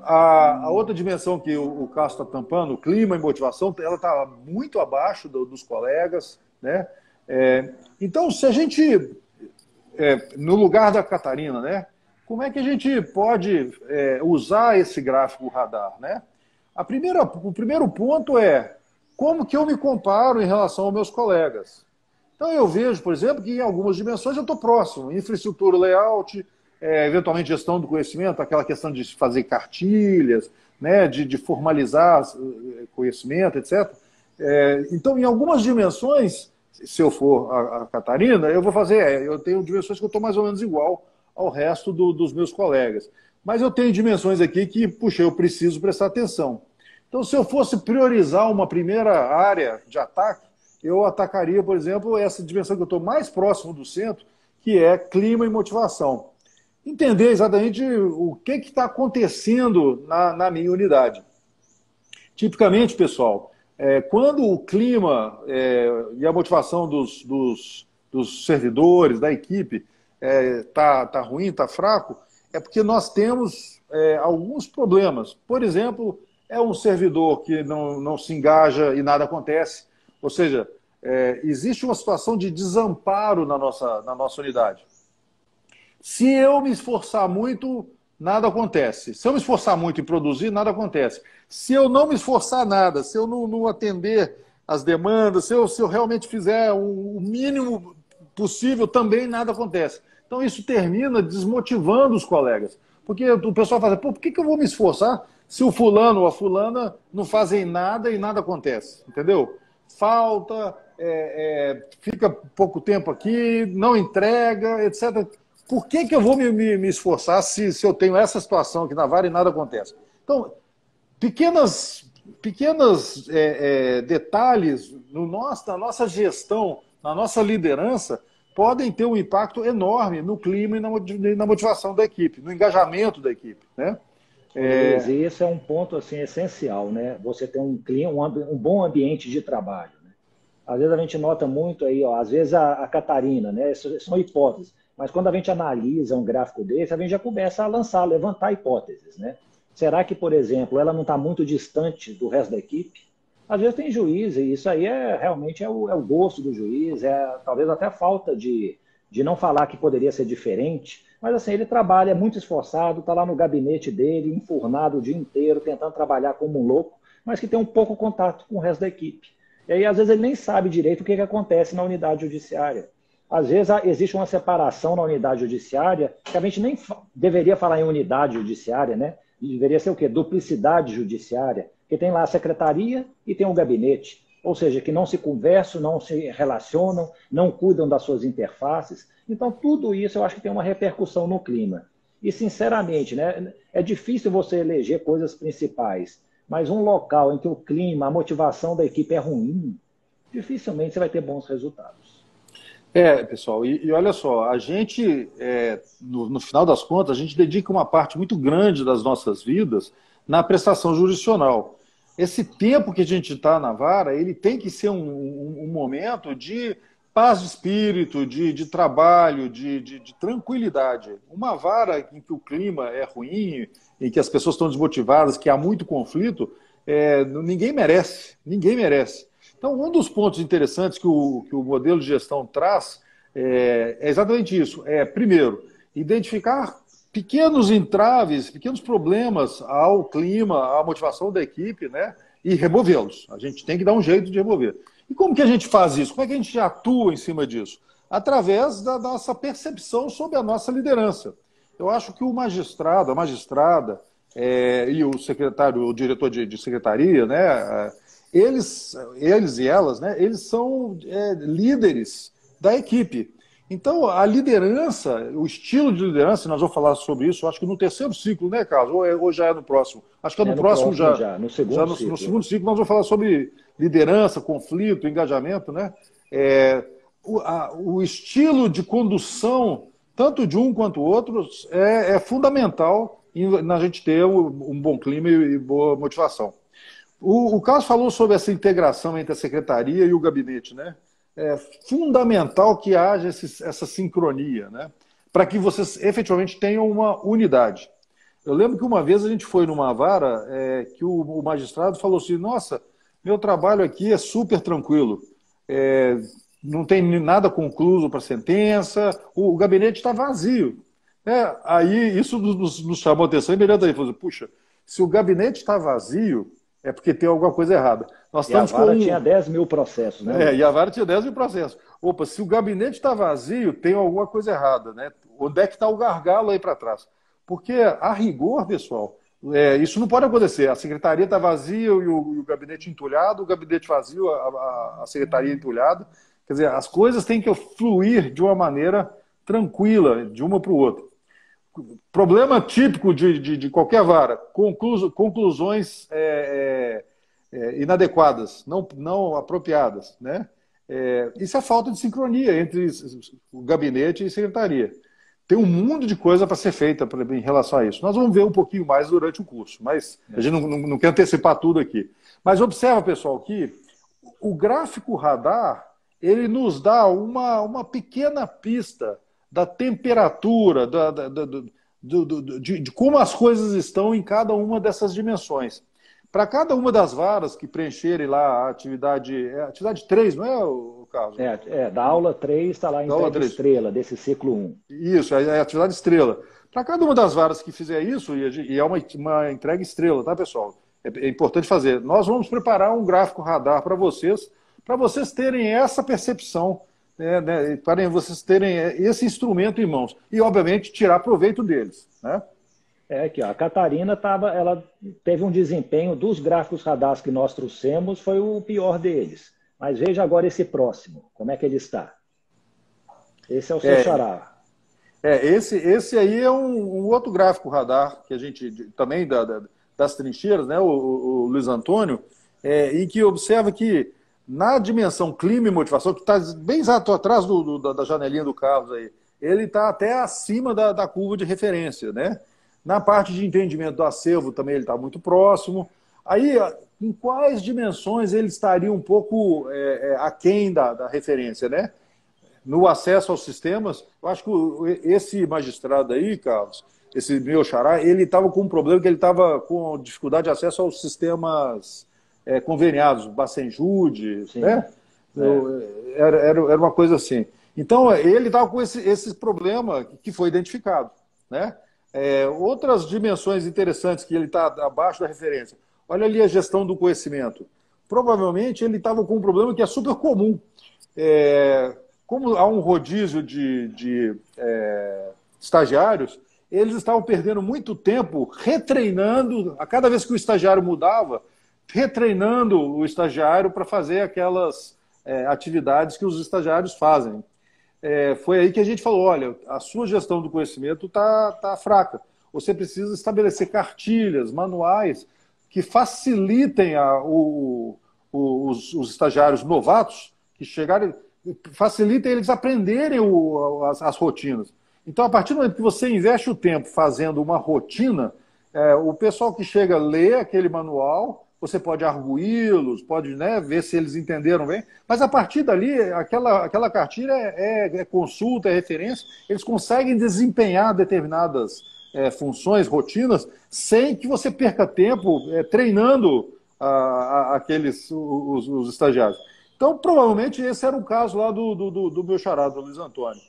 A outra dimensão que o Carlos está tampando, clima e motivação, ela está muito abaixo dos colegas, né? Então, se a gente, no lugar da Catarina, né, como é que a gente pode usar esse gráfico radar, né? O primeiro ponto é como que eu me comparo em relação aos meus colegas. Então, eu vejo, por exemplo, que em algumas dimensões eu estou próximo. Infraestrutura, layout, eventualmente gestão do conhecimento, aquela questão de fazer cartilhas, né, de formalizar conhecimento, etc. Então, em algumas dimensões, se eu for a Catarina, eu vou fazer, eu tenho dimensões que eu estou mais ou menos igual ao resto dos meus colegas. Mas eu tenho dimensões aqui que, puxa, eu preciso prestar atenção. Então, se eu fosse priorizar uma primeira área de ataque, eu atacaria, por exemplo, essa dimensão que eu estou mais próximo do centro, que é clima e motivação. Entender exatamente o que está acontecendo na minha unidade. Tipicamente, pessoal, quando o clima e a motivação dos servidores, da equipe, tá ruim, está fraco, é porque nós temos alguns problemas. Por exemplo, é um servidor que não se engaja e nada acontece. Ou seja, existe uma situação de desamparo na nossa unidade. Se eu me esforçar muito, nada acontece. Se eu me esforçar muito em produzir, nada acontece. Se eu não me esforçar nada, se eu não atender as demandas, se eu realmente fizer o mínimo possível, também nada acontece. Então isso termina desmotivando os colegas. Porque o pessoal fala, pô, por que eu vou me esforçar se o fulano ou a fulana não fazem nada e nada acontece? Entendeu? Falta, fica pouco tempo aqui, não entrega, etc. Por que eu vou me esforçar se eu tenho essa situação aqui na vara e nada acontece? Então, pequenos detalhes na nossa gestão, na nossa liderança, podem ter um impacto enorme no clima e na motivação da equipe, no engajamento da equipe, né? Luiz, e esse é um ponto assim, essencial, né? Você ter um clima, um bom ambiente de trabalho. Né? Às vezes a gente nota muito aí, ó, às vezes a Catarina, né? São hipóteses, mas quando a gente analisa um gráfico desse, a gente já começa a levantar hipóteses, né? Será que, por exemplo, ela não está muito distante do resto da equipe? Às vezes tem juiz, e isso aí realmente é o gosto do juiz, talvez até a falta de não falar que poderia ser diferente, mas assim, ele trabalha muito esforçado, está lá no gabinete dele, enfurnado o dia inteiro, tentando trabalhar como um louco, mas que tem um pouco contato com o resto da equipe. E aí, às vezes, ele nem sabe direito o que acontece na unidade judiciária. Às vezes, existe uma separação na unidade judiciária, que a gente nem deveria falar em unidade judiciária, né? Deveria ser o quê? Duplicidade judiciária, que tem lá a secretaria e tem o gabinete. Ou seja, que não se conversam, não se relacionam, não cuidam das suas interfaces. Então, tudo isso eu acho que tem uma repercussão no clima. E, sinceramente, né, é difícil você eleger coisas principais, mas um local em que o clima, a motivação da equipe é ruim, dificilmente você vai ter bons resultados. Pessoal, e olha só, a gente, no final das contas, a gente dedica uma parte muito grande das nossas vidas na prestação jurisdicional. Esse tempo que a gente está na vara, ele tem que ser um momento de paz de espírito, de trabalho, de tranquilidade. Uma vara em que o clima é ruim, em que as pessoas estão desmotivadas, que há muito conflito, ninguém merece, ninguém merece. Então, um dos pontos interessantes que o modelo de gestão traz é exatamente isso. Primeiro, identificar pequenos entraves, pequenos problemas ao clima, à motivação da equipe, né? E removê-los. A gente tem que dar um jeito de remover. E como que a gente faz isso? Como é que a gente atua em cima disso? Através da nossa percepção sobre a nossa liderança. Eu acho que o magistrado, a magistrada e o secretário, o diretor de secretaria, né? Eles e elas, né? Eles são líderes da equipe. Então, a liderança, o estilo de liderança, nós vamos falar sobre isso, acho que no terceiro ciclo, né, Carlos? Ou já é no próximo? Acho que é no próximo já. No segundo ciclo. No segundo ciclo, nós vamos falar sobre liderança, conflito, engajamento, né? O estilo de condução, tanto de um quanto do outro, é fundamental na gente ter um bom clima e boa motivação. O Carlos falou sobre essa integração entre a secretaria e o gabinete, né? É fundamental que haja essa sincronia, né? Para que vocês efetivamente tenham uma unidade. Eu lembro que uma vez a gente foi numa vara que o magistrado falou assim, nossa, meu trabalho aqui é super tranquilo, não tem nada concluso para sentença, o gabinete está vazio. Aí isso nos chamou a atenção imediatamente, falou assim, puxa, se o gabinete está vazio, é porque tem alguma coisa errada. Nós estamos a vara tinha 10 mil processos, né? E a vara tinha 10 mil processos. Opa, se o gabinete está vazio, tem alguma coisa errada, né? Onde é que está o gargalo aí para trás? Porque, a rigor, pessoal, isso não pode acontecer. A secretaria está vazia e o gabinete entulhado, o gabinete vazio, a secretaria entulhada. Quer dizer, as coisas têm que fluir de uma maneira tranquila, de uma para o outro. Problema típico de qualquer vara, conclusões inadequadas, não apropriadas, né? Isso é falta de sincronia entre o gabinete e a secretaria. Tem um mundo de coisa para ser feita em relação a isso. Nós vamos ver um pouquinho mais durante o curso, mas a gente não quer antecipar tudo aqui. Mas observa, pessoal, que o gráfico radar, ele nos dá uma pequena pista da temperatura, de como as coisas estão em cada uma dessas dimensões. Para cada uma das varas que preencherem lá a atividade 3, não é, o Carlos? Da aula 3 está lá em entrega estrela, desse ciclo 1. Isso, é a atividade estrela. Para cada uma das varas que fizer isso, e é uma entrega estrela, tá, pessoal? É importante fazer. Nós vamos preparar um gráfico radar para vocês terem essa percepção, para vocês terem esse instrumento em mãos. E, obviamente, tirar proveito deles, né? É aqui, ó, a Catarina ela teve um desempenho dos gráficos radares que nós trouxemos, foi o pior deles. Mas veja agora esse próximo, como é que ele está. Esse é o seu É, xará. esse aí é um outro gráfico radar que a gente também das trincheiras, né, o Luiz Antônio, em que observa que na dimensão clima e motivação, que está bem exato atrás da janelinha do Carlos aí, ele está até acima da curva de referência, né? Na parte de entendimento do acervo também ele está muito próximo. Aí, em quais dimensões ele estaria um pouco aquém da referência, né? No acesso aos sistemas, eu acho que esse magistrado aí, Carlos, esse meu xará, ele estava com um problema que ele estava com dificuldade de acesso aos sistemas conveniados, Bacenjude, Sim. né? Era uma coisa assim. Então, ele estava com esse problema que foi identificado, né? Outras dimensões interessantes que ele está abaixo da referência. Olha ali a gestão do conhecimento. Provavelmente ele estava com um problema que é super comum. Como há um rodízio de estagiários, eles estavam perdendo muito tempo retreinando, a cada vez que o estagiário mudava, retreinando o estagiário para fazer aquelas atividades que os estagiários fazem. Foi aí que a gente falou, olha, a sua gestão do conhecimento tá fraca. Você precisa estabelecer cartilhas, manuais que facilitem os estagiários novatos que chegarem, facilitem eles aprenderem as rotinas. Então, a partir do momento que você investe o tempo fazendo uma rotina, o pessoal que chega lê aquele manual, você pode arguí-los, pode, né, ver se eles entenderam bem, mas a partir dali, aquela cartilha é consulta, é referência, eles conseguem desempenhar determinadas funções, rotinas, sem que você perca tempo treinando os estagiários. Então, provavelmente, esse era o caso lá do meu xará, do Luiz Antônio.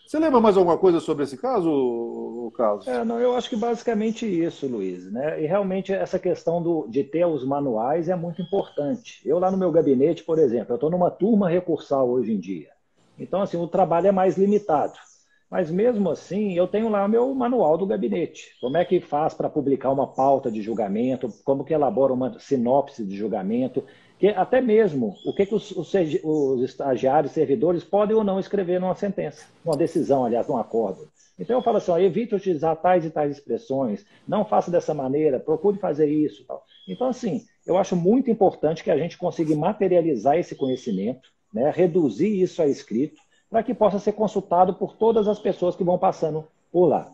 Você lembra mais alguma coisa sobre esse caso, Carlos? Não, eu acho que basicamente isso, Luiz, né? E realmente essa questão de ter os manuais é muito importante. Eu lá no meu gabinete, por exemplo, eu estou numa turma recursal hoje em dia. Então, assim, o trabalho é mais limitado. Mas mesmo assim, eu tenho lá o meu manual do gabinete. Como é que faz para publicar uma pauta de julgamento, como que elabora uma sinopse de julgamento, que até mesmo o que os estagiários, servidores podem ou não escrever numa sentença, numa decisão, aliás, num acordo. Então eu falo assim, ó, evite utilizar tais e tais expressões, não faça dessa maneira, procure fazer isso. Tal. Então, assim, eu acho muito importante que a gente consiga materializar esse conhecimento, né, reduzir isso a escrito, para que possa ser consultado por todas as pessoas que vão passando por lá.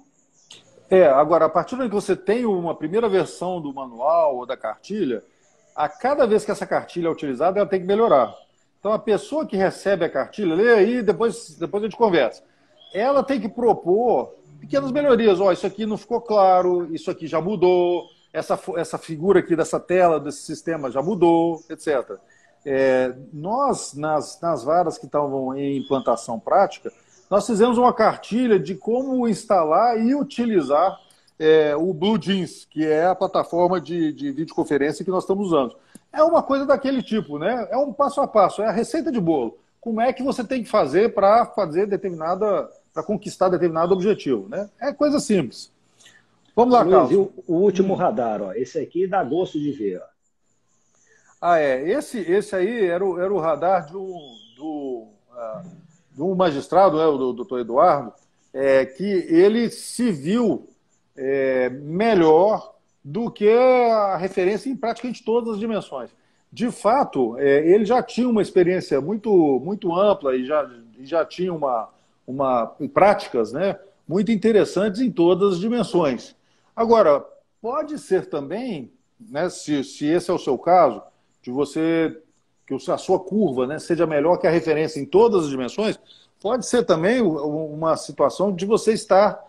Agora, a partir do momento que você tem uma primeira versão do manual ou da cartilha, a cada vez que essa cartilha é utilizada, ela tem que melhorar. Então, a pessoa que recebe a cartilha, lê aí, depois a gente conversa. Ela tem que propor pequenas melhorias. Isso aqui não ficou claro, isso aqui já mudou, essa figura aqui dessa tela, desse sistema já mudou, etc. Nós, nas varas que estavam em implantação prática, nós fizemos uma cartilha de como instalar e utilizar o BlueJeans, que é a plataforma de videoconferência que nós estamos usando. É uma coisa daquele tipo, né? É um passo a passo, é a receita de bolo. Como é que você tem que fazer para para conquistar determinado objetivo, né? É coisa simples. Vamos lá, Luiz, Carlos. e o último radar, ó, esse aqui dá gosto de ver. Ó. Esse aí era o radar de um magistrado, né, o doutor Eduardo, que ele se viu melhor do que a referência em praticamente todas as dimensões. De fato, ele já tinha uma experiência muito ampla e já tinha práticas, né, muito interessantes em todas as dimensões. Agora, pode ser também, né, se esse é o seu caso, de que a sua curva, né, seja melhor que a referência em todas as dimensões, pode ser também uma situação de você estar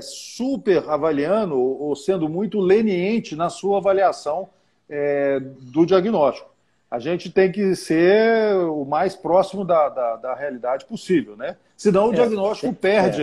super avaliando ou sendo muito leniente na sua avaliação do diagnóstico. A gente tem que ser o mais próximo da realidade possível, né? Senão o diagnóstico perde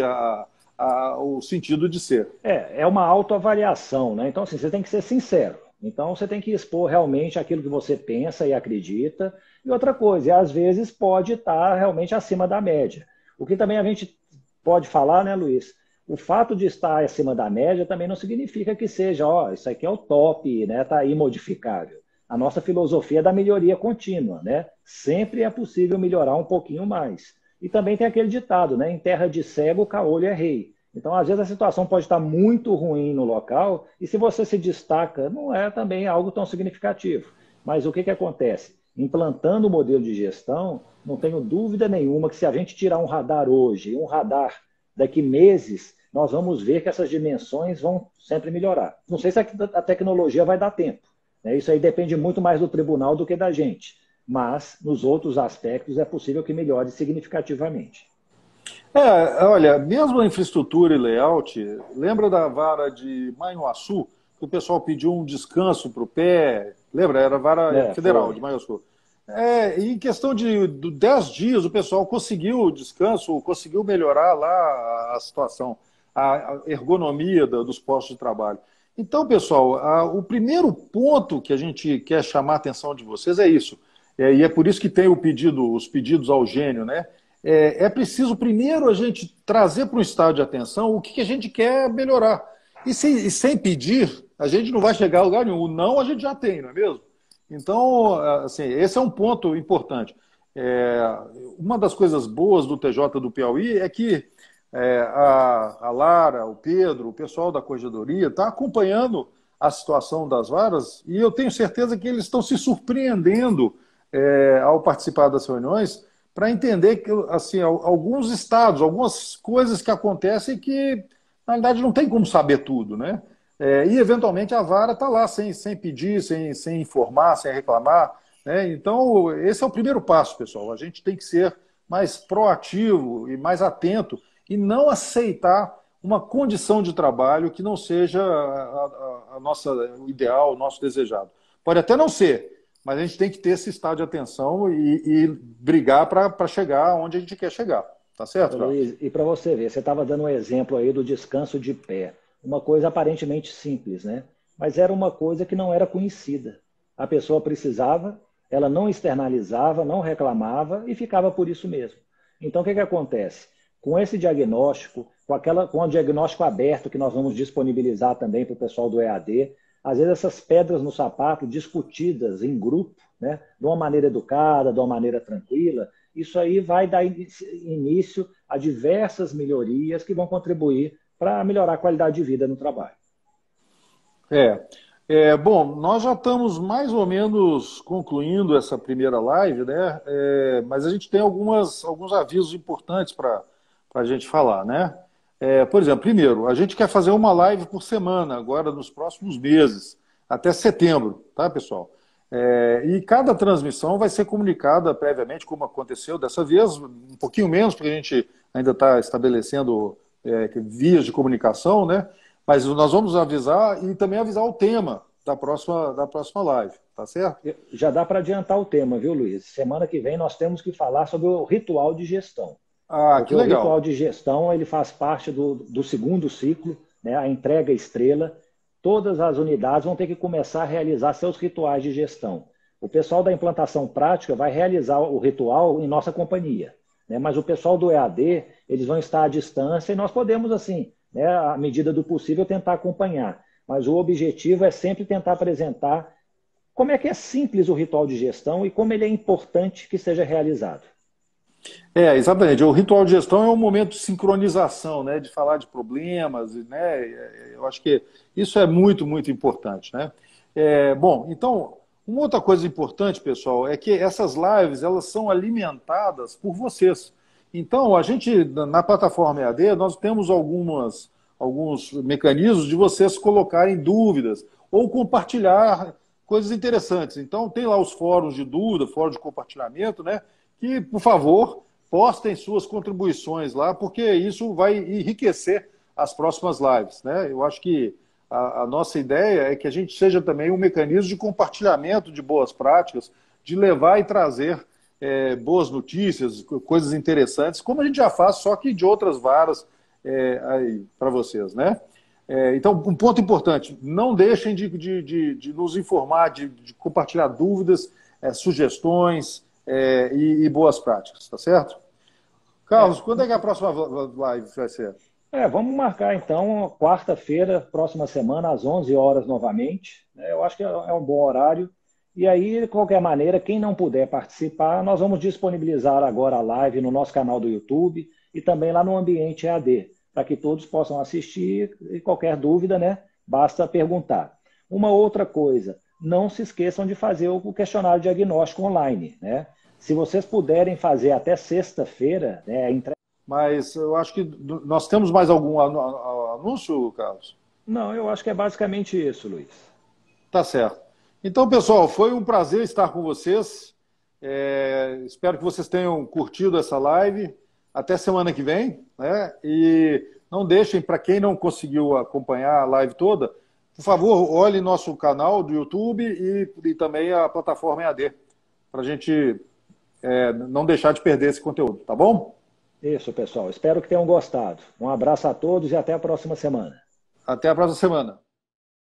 o sentido de ser. É uma autoavaliação, né? Então, assim, você tem que ser sincero. Então, você tem que expor realmente aquilo que você pensa e acredita. E outra coisa, às vezes pode estar realmente acima da média. O que também a gente pode falar, né, Luiz? O fato de estar acima da média também não significa que seja, ó, isso aqui é o top, né? Está imodificável. A nossa filosofia é da melhoria contínua, né? Sempre é possível melhorar um pouquinho mais. E também tem aquele ditado, né? Em terra de cego, caolho é rei. Então, às vezes, a situação pode estar muito ruim no local, e se você se destaca, não é também algo tão significativo. Mas o que, que acontece? Implantando o modelo de gestão, não tenho dúvida nenhuma que se a gente tirar um radar hoje, um radar daqui meses, nós vamos ver que essas dimensões vão sempre melhorar. Não sei se a tecnologia vai dar tempo, né? Isso aí depende muito mais do tribunal do que da gente. Mas, nos outros aspectos, é possível que melhore significativamente. Olha, mesmo a infraestrutura e layout, lembra da vara de Manhuaçu, que o pessoal pediu um descanso para o pé, lembra? Era a vara federal de Manhuaçu. Em questão de 10 dias, o pessoal conseguiu o descanso, conseguiu melhorar lá a situação, a ergonomia dos postos de trabalho. Então, pessoal, o primeiro ponto que a gente quer chamar a atenção de vocês é isso. E é por isso que tem os pedidos ao gênio, né? É preciso primeiro a gente trazer para um estado de atenção o que a gente quer melhorar. E sem pedir, a gente não vai chegar a lugar nenhum. O não a gente já tem, não é mesmo? Então, assim, esse é um ponto importante. Uma das coisas boas do TJ do Piauí é que a Lara, o Pedro, o pessoal da Corregedoria está acompanhando a situação das varas e eu tenho certeza que eles estão se surpreendendo ao participar das reuniões para entender que assim, alguns estados, algumas coisas que acontecem que, na verdade, não tem como saber tudo, né? E, eventualmente, a vara está lá sem pedir, sem informar, sem reclamar, né? Então, esse é o primeiro passo, pessoal. A gente tem que ser mais proativo e mais atento e não aceitar uma condição de trabalho que não seja a nossa o ideal, o nosso desejado. Pode até não ser, mas a gente tem que ter esse estado de atenção e brigar para chegar onde a gente quer chegar. Tá certo, Luiz, e para você ver, você estava dando um exemplo aí do descanso de pé. Uma coisa aparentemente simples, né? Mas era uma coisa que não era conhecida. A pessoa precisava, ela não externalizava, não reclamava e ficava por isso mesmo. Então, o que acontece? Com esse diagnóstico, com o diagnóstico aberto que nós vamos disponibilizar também para o pessoal do EAD, às vezes essas pedras no sapato discutidas em grupo, né, de uma maneira educada, de uma maneira tranquila, isso aí vai dar início a diversas melhorias que vão contribuir para melhorar a qualidade de vida no trabalho. Bom, nós já estamos mais ou menos concluindo essa primeira live, né? Mas a gente tem alguns avisos importantes para a gente falar, né? Por exemplo, primeiro, a gente quer fazer uma live por semana agora nos próximos meses, até setembro, tá, pessoal? E cada transmissão vai ser comunicada previamente, como aconteceu dessa vez, um pouquinho menos, porque a gente ainda está estabelecendo vias de comunicação, né? Mas nós vamos avisar e também avisar o tema da próxima live, tá certo? Já dá para adiantar o tema, viu, Luiz? Semana que vem nós temos que falar sobre o ritual de gestão. Porque que legal. O ritual de gestão ele faz parte do segundo ciclo, né? A entrega estrela. Todas as unidades vão ter que começar a realizar seus rituais de gestão. O pessoal da implantação prática vai realizar o ritual em nossa companhia, né? Mas o pessoal do EAD, eles vão estar à distância e nós podemos, assim, né, à medida do possível, tentar acompanhar. Mas o objetivo é sempre tentar apresentar como é que é simples o ritual de gestão e como ele é importante que seja realizado. Exatamente. O ritual de gestão é um momento de sincronização, né, de falar de problemas, né? Eu acho que isso é muito, muito importante, né? Bom, então, uma outra coisa importante, pessoal, é que essas lives elas são alimentadas por vocês. Então, a gente, na plataforma EAD, nós temos alguns mecanismos de vocês colocarem dúvidas ou compartilhar coisas interessantes. Então, tem lá os fóruns de dúvida, fórum de compartilhamento, né? Que, por favor, postem suas contribuições lá, porque isso vai enriquecer as próximas lives, né? Eu acho que a nossa ideia é que a gente seja também um mecanismo de compartilhamento de boas práticas, de levar e trazer boas notícias, coisas interessantes, como a gente já faz, só que de outras varas para vocês, né? Então, um ponto importante, não deixem de nos informar, de compartilhar dúvidas, sugestões e boas práticas, tá certo? Carlos, quando é que a próxima live vai ser? Vamos marcar então quarta-feira, próxima semana, às 11 horas novamente. Eu acho que é um bom horário. E aí, de qualquer maneira, quem não puder participar, nós vamos disponibilizar agora a live no nosso canal do YouTube e também lá no Ambiente EAD, para que todos possam assistir e qualquer dúvida, né, basta perguntar. Uma outra coisa, não se esqueçam de fazer o questionário diagnóstico online, né? Se vocês puderem fazer até sexta-feira, né, Mas eu acho que nós temos mais algum anúncio, Carlos? não, eu acho que é basicamente isso, Luiz. Tá certo. Então, pessoal, foi um prazer estar com vocês. Espero que vocês tenham curtido essa live. Até semana que vem, né? E não deixem, para quem não conseguiu acompanhar a live toda, por favor, olhe nosso canal do YouTube e também a plataforma EAD, para a gente não deixar de perder esse conteúdo, tá bom? Isso, pessoal. Espero que tenham gostado. Um abraço a todos e até a próxima semana. Até a próxima semana.